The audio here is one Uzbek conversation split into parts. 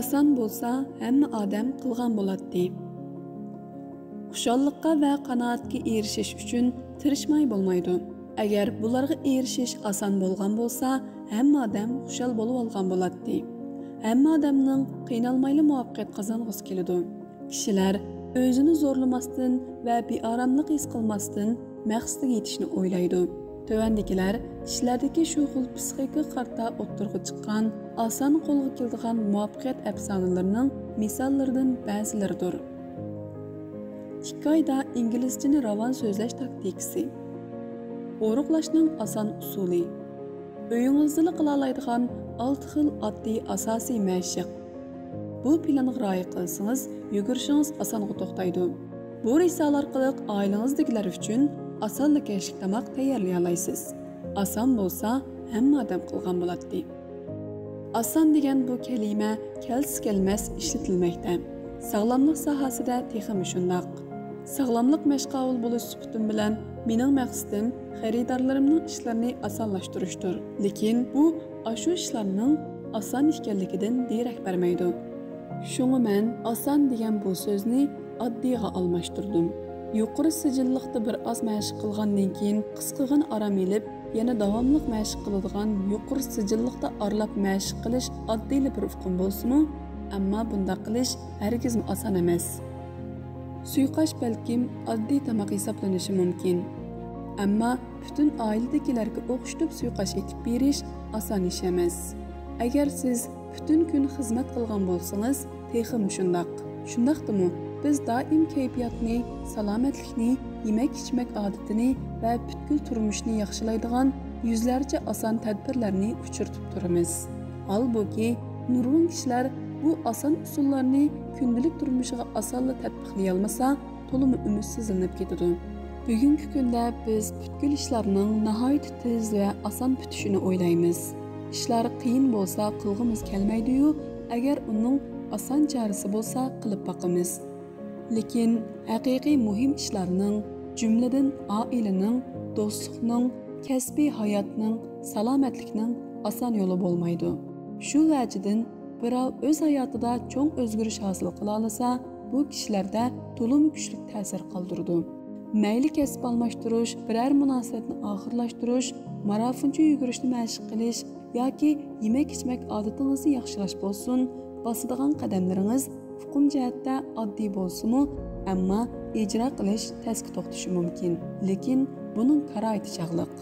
Asan bo'lsa, hamma odam qilgan bo'ladi. Xushalliqqa va qanoatga erishish uchun tirishmay bo'lmaydi. Agar bularga erishish oson bo'lgan bo'lsa, hamma odam xushal bo'lib olgan bo'ladi. Hamma odamning qiynalmayli muvaffaqiyat qozong'isi keladi. Kishilar o'zini zo'rlamasdan va beoromlik his qilmasdan maqsadiga yetishni o'ylaydi. Tovandikilar kishilardagi shu xil psixika qarta o'ttirg'i chiqqan, oson qo'lga keladigan muvaffaqiyat afsonalarining misollaridan ba'zilaridir. Hikoyada inglizchani ravon so'zlash taktikasi. O'riqlashning oson usuli. Uyingizda qila oladigan 6 xil oddiy asosiy mashq. Bu planga rioya qilsangiz, yugurishingiz osonga to'xtaydi. Bu risol orqali oilangizdagilar uchun osonlik kashlik tamoq tayyorlay olasiz. Oson bo'lsa, hamma odam qilgan bo'ladi. Oson degan bu kalima kelsiz kelmas ishlatilmoqda. Sog'lomlik sohasida texmi shundoq. Sog'lomlik mashg'ul bo'lish sifatim bilan mening maqsadim xaridorlarimning ishlarini osonlashtirishdir. Lekin bu ashu ishlarning oson ekanligidan derak bermaydi. Shunga men oson degan bu so'zni oddiyga almashtirdim. Yuqori sijilliqda bir oz mashq qilgandan keyin qisqagina aram elib, yana davomli mashq qiladigan yuqori sijilliqda aralab mashq qilish oddiy bir uqum bo'lsa-mu, ammo bunda qilish hargiz oson emas. Suyqash balkim oddiy tamoq hisoblanishi mumkin. Ammo butun oiladagilarga o'xshatib suyqash etib berish oson ish emas. Agar siz butun kun xizmat qilgan bo'lsangiz, texim shundoq. Shundaqdimi? Biz doim kayfiyatni, salomatlikni, yemak-ichmak odatini va butkul turmushni yaxshilaydigan yuzlarcha oson tadbirlarni uchirtib turamiz. Holbuki, nurg'un kishilar bu oson usullarni kundalik turmushiga osonla tatbiqlay olmasa, to'liq umidsizlanib ketadi. Bugungi kunda biz butkul ishlarning nihoyat tez va oson bitishini o'ylaymiz. Ishlar qiyin bo'lsa, qilg'imiz kelmaydi-yu, agar uning oson chorasi bo'lsa, qilib boqamiz. Lekin haqiqiy muhim ishlarning, jumladan oilaning, do'stlikning, kasbiy hayotning, salomatlikning oson yo'li bo'lmaydi. Shu vajidan birov o'z hayotida cho'ng o'zgarish hosil qila olsa, bu kishilarda to'liq kuchli ta'sir qoldirdi. Mayli kasb almashtirish, biror munosabatni oxirlashtirish, marafoncha yugurishni mashq qilish yoki yemak-ichmak odatingizni yaxshilash bo'lsin, bosadigan qadamlaringiz hukum jihatda oddiy bo'lsa-mu, ammo ijro qilish tasga to'xtashi mumkin. Lekin buning karoyati chog'liq.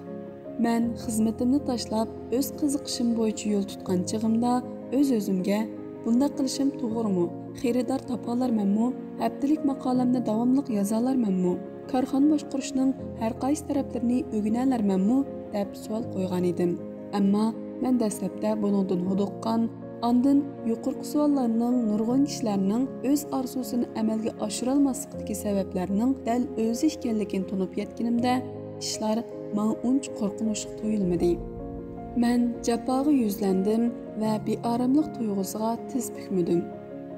Men xizmatimni tashlab, o'z qiziqishim bo'yicha yo'l tutgan chig'imda o'z-o'zimga bunda qilishim to'g'rimi? Xaridor topolarmanmi? Haftalik maqolamni davomli yozalarmanmi? Korxona boshqarishning har qaysi taraflarini o'rganalarmanmi deb savol qo'ygan edim. Ammo men dastlabda buningdan huduqqan, ondan yuqorqi savollarning nurg'un kishilarning o'z orzusini amalga oshira olmasligiga sabablarning dal o'zi ekanligini tunib yetganimda, ishlar menga uncha qo'rqinchli tuyulmadi. Men jafoga yuzlandim va beoromlik tuyg'usiga tiz bukmadim.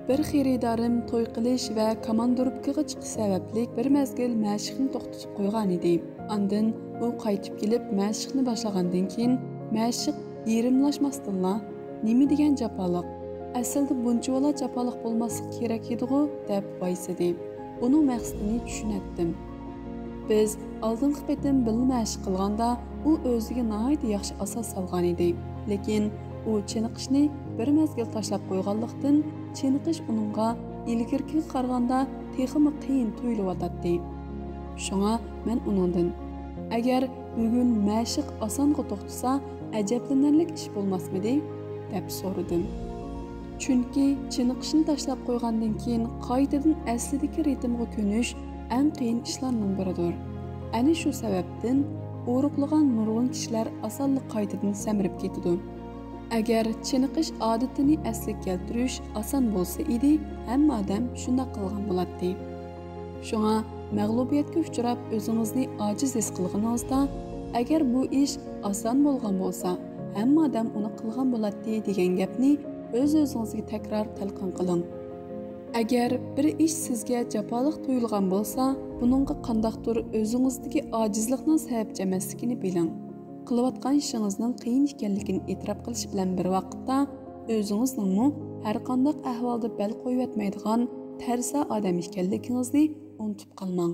Bir xaridorim to'y qilish va komandorubkaga chiqish sababli bir mezgil mashqni to'xtatib qo'ygan edi. Ondan u qaytib kelib mashqni boshlagandan keyin mashq yerimlashmasdinla nima degan jafoliq? Aslida buncha jafoliq bo'lmasligi kerak edi-ku deb vaysidi. Uning maqsadini tushunatdim. Biz oldingi qatim birga mashq qilganda u o'ziga nihoyat yaxshi asos solgan edi. Lekin u chiniqishni bir mezgil tashlab qo'yganlikdan chiniqish uningga ilgirkiga qaraganda texmi qiyin tuyulyotdi. Shunga men uningdan agar bugun mashq osonga to'xtasa, ajablanarli ish bo'lmasmidi deb so'radim. Chunki chiniqishni tashlab qo'ygandan keyin qaytadan aslidagi ritmga ko'nish eng qiyin ishlarning biridir. Ana shu sababdan o'riqlagan nurg'un kishilar osonlik qaytadan samirib ketadi. Agar chiniqish odatini asliga keltirish oson bo'lsa edi, hamma odam shunday qilgan bo'ladi. Shunga mag'lubiyatga uchrab o'zingizni ojiz his qilganingizda, agar bu ish oson bo'lgan bo'lsa, hamma odam uni qilgan bo'ladi degan gapni o'z-o'zingizga takror talqin qiling. Agar bir ish sizga jafoliq tuyulgan bo'lsa, buningga qandaqdir o'zingizdagi ojizlikning sababchi emasligini biling. Qilayotgan ishingizning qiyin ekanligini e'tirof qilish bilan bir vaqtda o'zingizning har qanday ahvolda bel qo'yib etmaydigan tarsa odam ekanligingizni unutib qolmang.